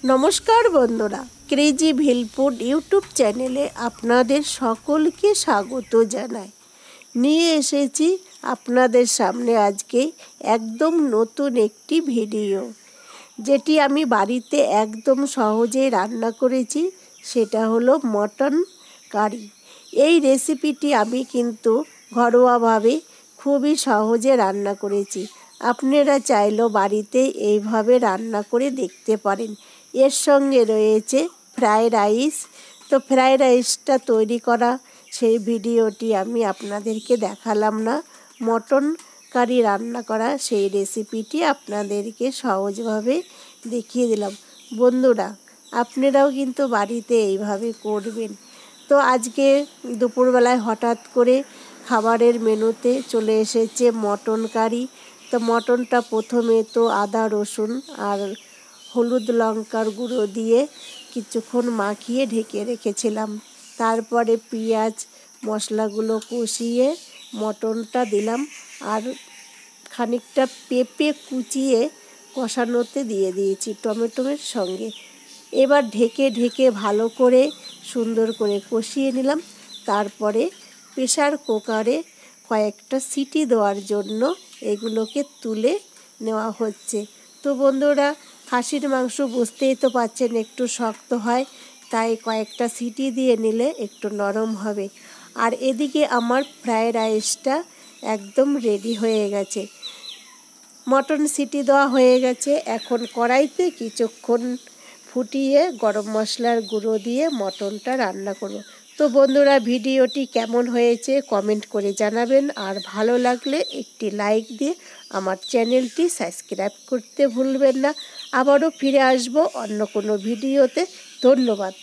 নমস্কার বন্ধুরা, crazy ভিলফুড YouTube চ্যানেলে আপনাদের সকলকে স্বাগত জানাই। নিয়ে এসেছি আপনাদের সামনে আজকে একদম নতুন একটি ভিডিও, যেটি আমি বাড়িতে একদম সহজে রান্না করেছি। সেটা হলো মটন কারি। এই রেসিপিটি আমি কিন্তু ঘরোয়াভাবে খুবই সহজে রান্না করেছি। আপনারা চাইলেও বাড়িতে এইভাবে রান্না করে দেখতে পারেন। এর সঙ্গে রয়েছে ফ্রায়েড রাইস। তো ফ্রায়েড রাইসটা তৈরি করা সেই ভিডিওটি আমি আপনাদেরকে দেখালাম না। মটন কারি রান্না করা সেই রেসিপিটি আপনাদেরকে সহজভাবে দেখিয়ে দিলাম। বন্ধুরা, আপনারাও কিন্তু বাড়িতে এইভাবে করবেন। তো আজকে দুপুরবেলায় হঠাৎ করে খাবারের মেনুতে চলে এসেছে মটন কারি। তো মটনটা প্রথমে তো আদা রসুন আর হলুদ লঙ্কার গুঁড়ো দিয়ে কিছুক্ষণ মাখিয়ে ঢেকে রেখেছিলাম। তারপরে পেঁয়াজ মশলাগুলো কষিয়ে মটনটা দিলাম আর খানিকটা পেঁপে কুচিয়ে কষানোতে দিয়ে দিয়েছি টমেটোর সঙ্গে। এবার ঢেকে ঢেকে ভালো করে সুন্দর করে কষিয়ে নিলাম। তারপরে প্রেসার কুকারে কয়েকটা সিটি দেওয়ার জন্য এগুলোকে তুলে নেওয়া হচ্ছে। তো বন্ধুরা, খাসির মাংস বুঝতেই তো পাচ্ছেন একটু শক্ত হয়, তাই কয়েকটা সিটি দিয়ে নিলে একটু নরম হবে। আর এদিকে আমার ফ্রায়েড রাইসটা একদম রেডি হয়ে গেছে। মটন সিটি দেওয়া হয়ে গেছে। এখন কড়াইতে কিছুক্ষণ ফুটিয়ে গরম মশলার গুঁড়ো দিয়ে মটনটা রান্না করব। তো বন্ধুরা, ভিডিওটি কেমন হয়েছে কমেন্ট করে জানাবেন। আর ভালো লাগলে একটি লাইক দিয়ে আমার চ্যানেলটি সাবস্ক্রাইব করতে ভুলবেন না। আবারও ফিরে আসব অন্য কোনো ভিডিওতে। ধন্যবাদ।